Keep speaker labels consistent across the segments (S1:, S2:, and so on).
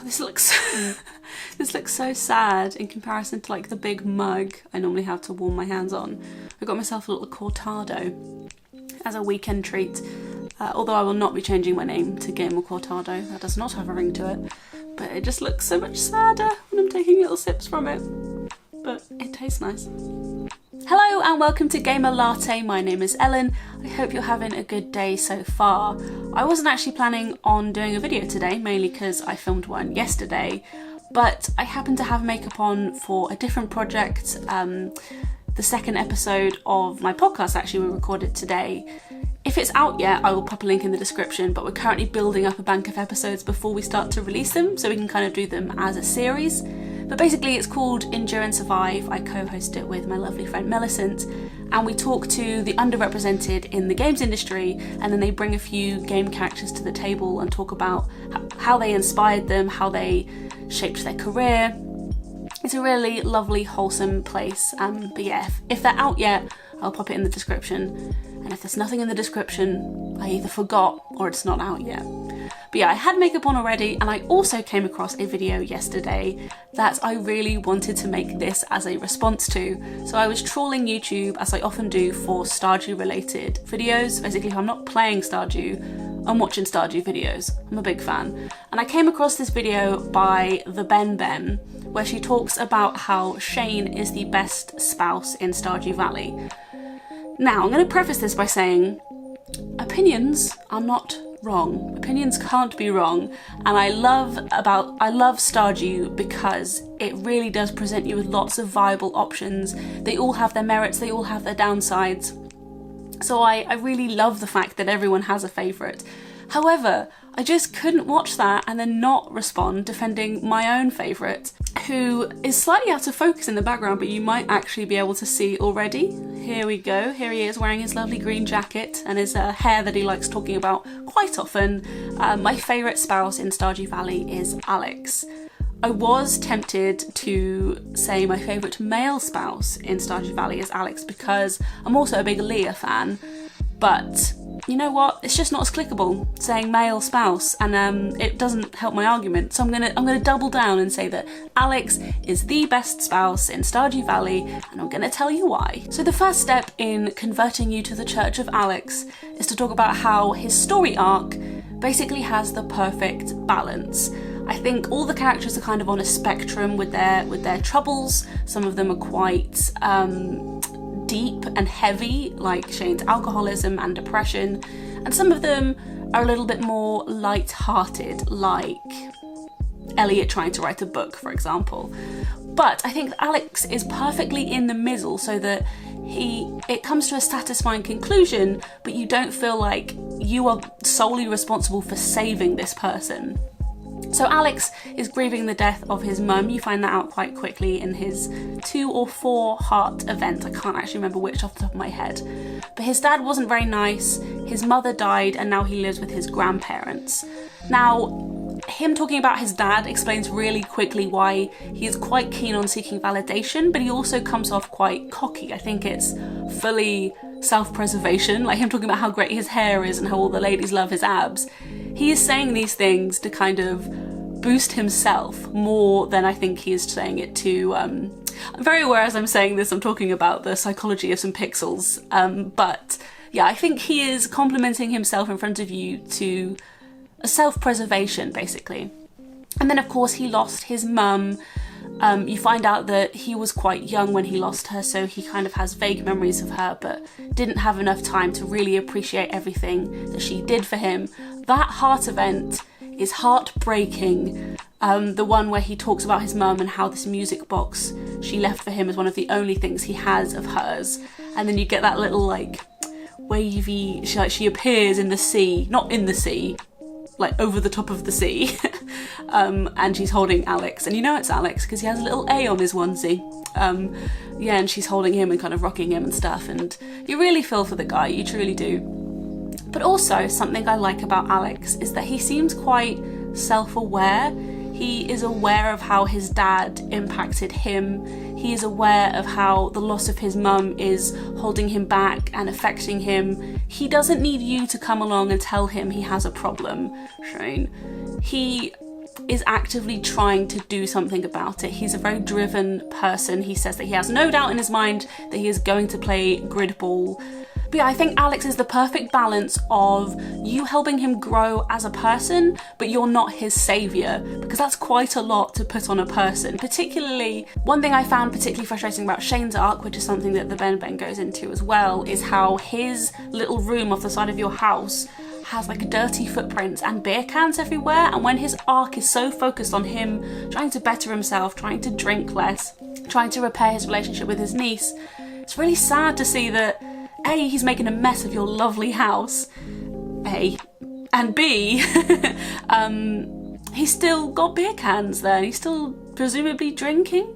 S1: This looks this looks so sad in comparison to like the big mug I normally have to warm my hands on. I got myself a little cortado as a weekend treat, although I will not be changing my name to Gamer Cortado. That does not have a ring to it, but it just looks so much sadder when I'm taking little sips from it, but it tastes nice. Hello and welcome to Gamer Latte. My name is Ellen. I hope you're having a good day so far. I wasn't actually planning on doing a video today, mainly because I filmed one yesterday, but I happened to have makeup on for a different project. The second episode of my podcast actually we recorded today. If it's out yet, I will pop a link in the description, but we're currently building up a bank of episodes before we start to release them, so we can kind of do them as a series. But basically it's called Endure and Survive. I co-host it with my lovely friend Millicent, and we talk to the underrepresented in the games industry, and then they bring a few game characters to the table and talk about how they inspired them, how they shaped their career. It's a really lovely, wholesome place. But yeah, if they're out yet, I'll pop it in the description. And if there's nothing in the description, I either forgot or it's not out yet. But yeah, I had makeup on already, and I also came across a video yesterday that I really wanted to make this as a response to. So I was trawling YouTube, as I often do, for Stardew related videos. Basically, if I'm not playing Stardew, I'm watching Stardew videos. I'm a big fan. And I came across this video by TheBenBen, where she talks about how Shane is the best spouse in Stardew Valley. Now, I'm going to preface this by saying, opinions are not wrong. Opinions can't be wrong, and I love Stardew because it really does present you with lots of viable options. They all have their merits, they all have their downsides. So I really love the fact that everyone has a favourite. However, I just couldn't watch that and then not respond defending my own favourite, who is slightly out of focus in the background, but you might actually be able to see already. Here we go, here he is wearing his lovely green jacket and his hair that he likes talking about quite often. My favourite spouse in Stardew Valley is Alex. I was tempted to say my favourite male spouse in Stardew Valley is Alex because I'm also a big Leah fan, but you know what? It's just not as clickable saying male spouse, and it doesn't help my argument. So I'm gonna double down and say that Alex is the best spouse in Stardew Valley, and I'm gonna tell you why. So the first step in converting you to the Church of Alex is to talk about how his story arc basically has the perfect balance. I think all the characters are kind of on a spectrum with their troubles. Some of them are quite deep and heavy, like Shane's alcoholism and depression, and some of them are a little bit more light-hearted, like Elliot trying to write a book, for example. But I think Alex is perfectly in the middle, so that it comes to a satisfying conclusion, but you don't feel like you are solely responsible for saving this person. So Alex is grieving the death of his mum. You find that out quite quickly in his 2 or 4 heart event. I can't actually remember which off the top of my head. But his dad wasn't very nice, his mother died, and now he lives with his grandparents. Now, him talking about his dad explains really quickly why he is quite keen on seeking validation, but he also comes off quite cocky. I think it's fully self-preservation, like him talking about how great his hair is and how all the ladies love his abs. He is saying these things to kind of boost himself more than I think he is saying it to... I'm very aware as I'm saying this, I'm talking about the psychology of some pixels, but yeah, I think he is complimenting himself in front of you to a self-preservation, basically. And then of course he lost his mum. You find out that he was quite young when he lost her, so he kind of has vague memories of her, but didn't have enough time to really appreciate everything that she did for him. That heart event is heartbreaking. The one where he talks about his mum and how this music box she left for him is one of the only things he has of hers. And then you get that little like wavy, she appears in the sea, not in the sea, like over the top of the sea. And she's holding Alex, and you know it's Alex because he has a little A on his onesie. Yeah, and she's holding him and kind of rocking him and stuff, and you really feel for the guy, you truly do. But also, something I like about Alex is that he seems quite self-aware. He is aware of how his dad impacted him. He is aware of how the loss of his mum is holding him back and affecting him. He doesn't need you to come along and tell him he has a problem, Shane. He is actively trying to do something about it. He's a very driven person. He says that he has no doubt in his mind that he is going to play grid ball. But yeah, I think Alex is the perfect balance of you helping him grow as a person, but you're not his saviour, because that's quite a lot to put on a person. Particularly, one thing I found particularly frustrating about Shane's arc, which is something that TheBenBen goes into as well, is how his little room off the side of your house has like dirty footprints and beer cans everywhere, and when his arc is so focused on him trying to better himself, trying to drink less, trying to repair his relationship with his niece, it's really sad to see that A, he's making a mess of your lovely house, A, and B, he's still got beer cans there, he's still presumably drinking?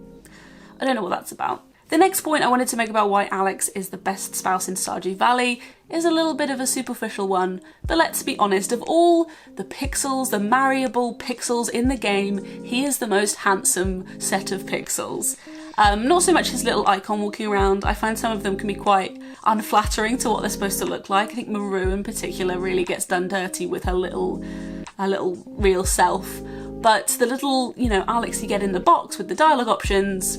S1: I don't know what that's about. The next point I wanted to make about why Alex is the best spouse in Stardew Valley is a little bit of a superficial one, but let's be honest, of all the pixels, the marryable pixels in the game, he is the most handsome set of pixels. Not so much his little icon walking around. I find some of them can be quite unflattering to what they're supposed to look like. I think Maru in particular really gets done dirty with her little real self. But the little, Alex you get in the box with the dialogue options,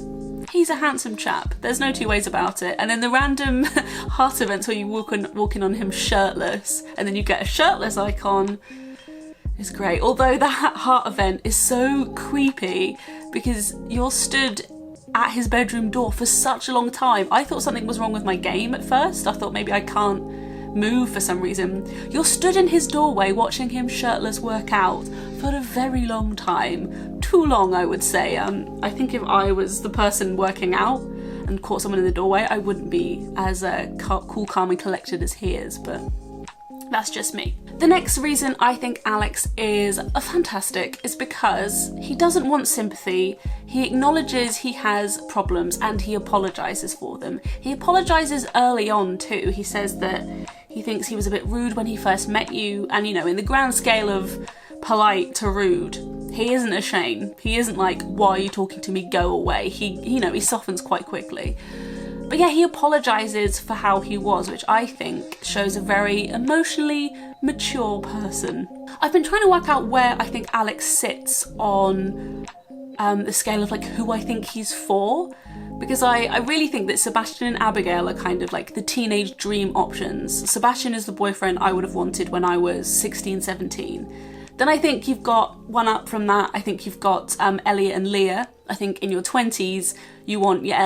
S1: he's a handsome chap. There's no two ways about it. And then the random heart events where you walking on him shirtless, and then you get a shirtless icon, is great. Although that heart event is so creepy because you're stood at his bedroom door for such a long time. I thought something was wrong with my game at first. I thought maybe I can't move for some reason. You're stood in his doorway watching him shirtless work out for a very long time. Too long, I would say. I think if I was the person working out and caught someone in the doorway, I wouldn't be as cool, calm and collected as he is, but that's just me. The next reason I think Alex is fantastic is because he doesn't want sympathy. He acknowledges he has problems and he apologises for them. He apologises early on too. He says that he thinks he was a bit rude when he first met you, and in the grand scale of polite to rude, he isn't ashamed. He isn't like, why are you talking to me, go away. He softens quite quickly. But yeah, he apologises for how he was, which I think shows a very emotionally mature person. I've been trying to work out where I think Alex sits on the scale of who I think he's for, because I really think that Sebastian and Abigail are kind of like the teenage dream options. Sebastian is the boyfriend I would have wanted when I was 16, 17. Then I think you've got one up from that. I think you've got Elliot and Leah. I think in your 20s you want your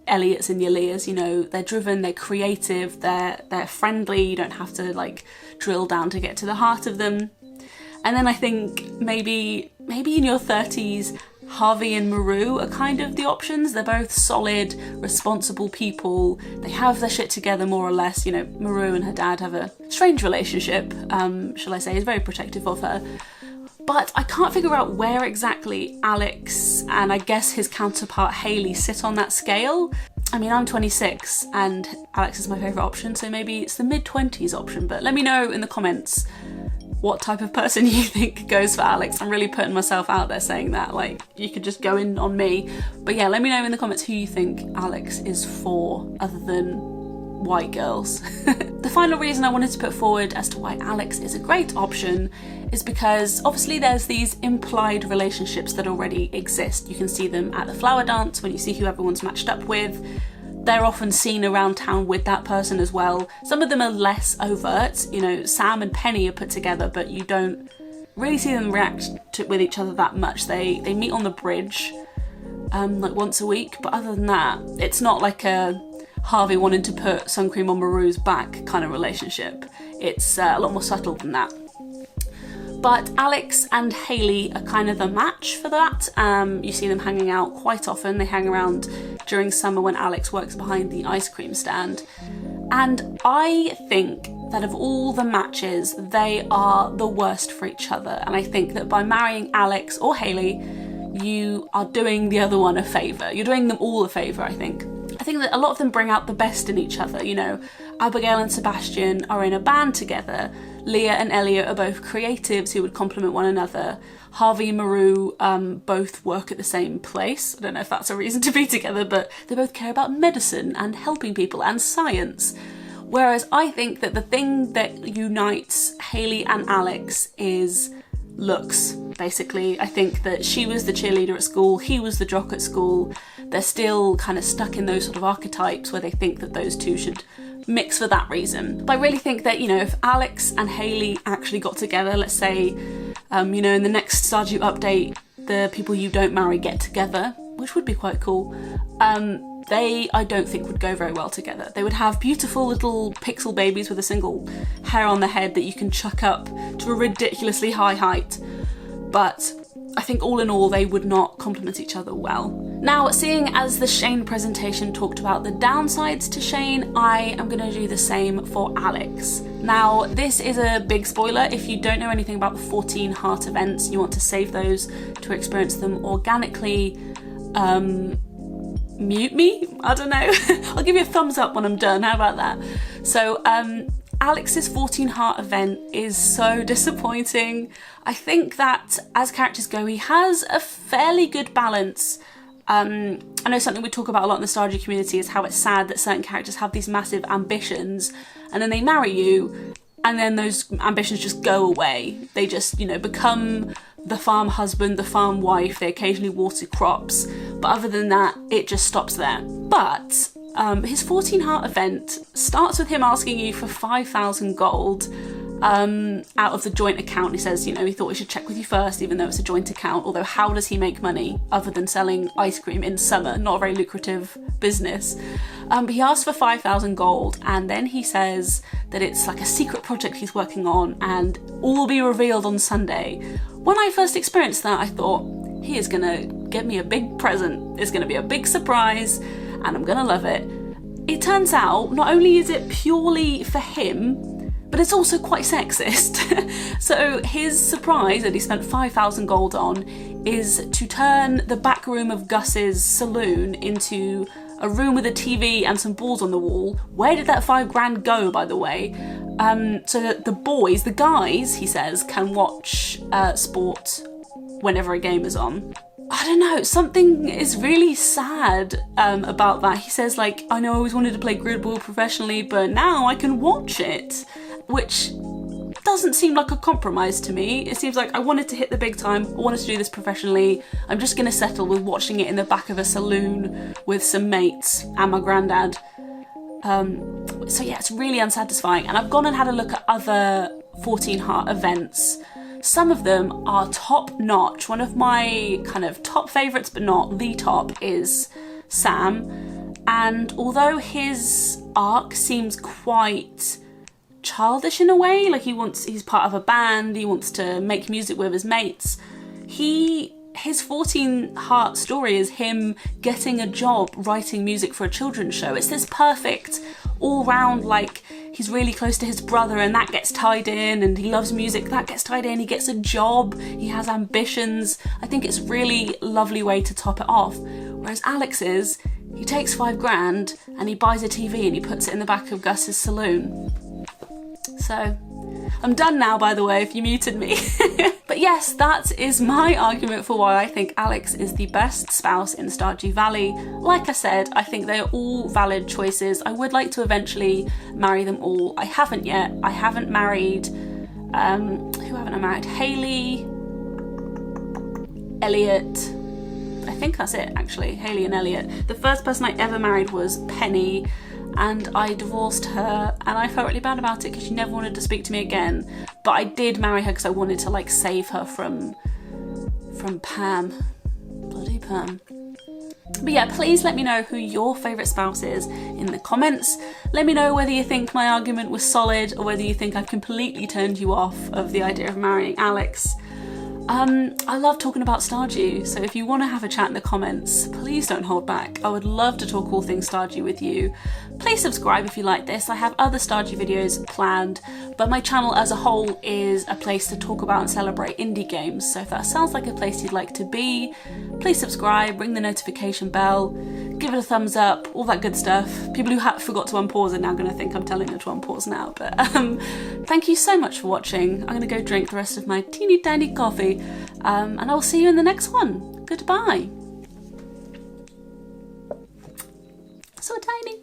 S1: Elliots and your Leahs. They're driven, they're creative, they're friendly. You don't have to drill down to get to the heart of them. And then I think maybe in your 30s, Harvey and Maru are kind of the options. They're both solid, responsible people. They have their shit together more or less. Maru and her dad have a strange relationship, shall I say. He's very protective of her. But I can't figure out where exactly Alex and I guess his counterpart Hayley sit on that scale. I mean, I'm 26 and Alex is my favourite option, so maybe it's the mid-20s option. But let me know in the comments what type of person you think goes for Alex. I'm really putting myself out there saying that, you could just go in on me. But yeah, let me know in the comments who you think Alex is for, other than white girls. The final reason I wanted to put forward as to why Alex is a great option is because obviously there's these implied relationships that already exist. You can see them at the flower dance when you see who everyone's matched up with. They're often seen around town with that person as well. Some of them are less overt. Sam and Penny are put together, but you don't really see them react with each other that much. They meet on the bridge once a week, but other than that, it's not like a Harvey wanting to put sun cream on Maru's back kind of relationship. It's a lot more subtle than that. But Alex and Hayley are kind of the match for that. You see them hanging out quite often. They hang around during summer when Alex works behind the ice cream stand. And I think that of all the matches, they are the worst for each other. And I think that by marrying Alex or Hayley, you are doing the other one a favour. You're doing them all a favour, I think. I think that a lot of them bring out the best in each other. Abigail and Sebastian are in a band together. Leah and Elliot are both creatives who would complement one another. Harvey and Maru both work at the same place. I don't know if that's a reason to be together, but they both care about medicine and helping people and science. Whereas I think that the thing that unites Hayley and Alex is looks. basically. I think that she was the cheerleader at school, he was the jock at school. They're still kind of stuck in those sort of archetypes where they think that those two should mix for that reason. But I really think that, you know, if Alex and Hayley actually got together, let's say, you know, in the next Stardew update, the people you don't marry get together, which would be quite cool, they, I don't think, would go very well together. They would have beautiful little pixel babies with a single hair on their head that you can chuck up to a ridiculously high height. But I think all in all, they would not complement each other well. Now, seeing as the Shane presentation talked about the downsides to Shane, I am going to do the same for Alex. Now, this is a big spoiler. If you don't know anything about the 14 heart events, you want to save those to experience them organically, mute me? I don't know. I'll give you a thumbs up when I'm done. How about that? So, Alex's 14 heart event is so disappointing. I think that as characters go, he has a fairly good balance. I know something we talk about a lot in the Stardew community is how it's sad that certain characters have these massive ambitions and then they marry you and then those ambitions just go away. They just, you know, become the farm husband, the farm wife, they occasionally water crops, but other than that, it just stops there. But his 14 heart event starts with him asking you for 5,000 gold out of the joint account. He says, you know, he thought we should check with you first, even though it's a joint account. Although how does he make money other than selling ice cream in summer? Not a very lucrative business. But he asks for 5,000 gold, and then he says that it's like a secret project he's working on and all will be revealed on Sunday. When I first experienced that, I thought, he is gonna get me a big present. It's gonna be a big surprise and I'm gonna love it. It turns out not only is it purely for him, but it's also quite sexist. So his surprise that he spent 5,000 gold on is to turn the back room of Gus's saloon into a room with a TV and some balls on the wall. Where did that 5 grand go, by the way? So that the boys, the guys, he says, can watch sport whenever a game is on. I don't know, something is really sad about that. He says, like, I know I always wanted to play grid ball professionally, but now I can watch it, which doesn't seem like a compromise to me. It seems like I wanted to hit the big time, I wanted to do this professionally, I'm just gonna settle with watching it in the back of a saloon with some mates and my granddad. So yeah, it's really unsatisfying, and I've gone and had a look at other 14 heart events. Some of them are top notch. One of my kind of top favourites, but not the top, is Sam. And although his arc seems quite childish in a way, like he's part of a band, he wants to make music with his mates, his 14 heart story is him getting a job writing music for a children's show. It's this perfect all round, like, he's really close to his brother and that gets tied in, and he loves music, that gets tied in, he gets a job, he has ambitions. I think it's a really lovely way to top it off. Whereas Alex's, he takes 5 grand and he buys a TV and he puts it in the back of Gus's saloon. So, I'm done now, by the way, if you muted me. But yes, that is my argument for why I think Alex is the best spouse in Stardew Valley. Like I said, I think they are all valid choices. I would like to eventually marry them all. I haven't yet. I haven't married... who haven't I married? Hayley, Elliot... I think that's it, actually. Hayley and Elliot. The first person I ever married was Penny, and I divorced her, and I felt really bad about it because she never wanted to speak to me again. But I did marry her because I wanted to, like, save her from Pam. Bloody Pam. But yeah, please let me know who your favourite spouse is in the comments. Let me know whether you think my argument was solid or whether you think I've completely turned you off of the idea of marrying Alex. I love talking about Stardew, so if you want to have a chat in the comments, please don't hold back. I would love to talk all things Stardew with you. Please subscribe if you like this. I have other Stardew videos planned, but my channel as a whole is a place to talk about and celebrate indie games, so if that sounds like a place you'd like to be, please subscribe, ring the notification bell, give it a thumbs up, all that good stuff. People who forgot to unpause are now going to think I'm telling them to unpause now, but thank you so much for watching. I'm going to go drink the rest of my teeny tiny coffee, and I will see you in the next one. Goodbye. So tiny.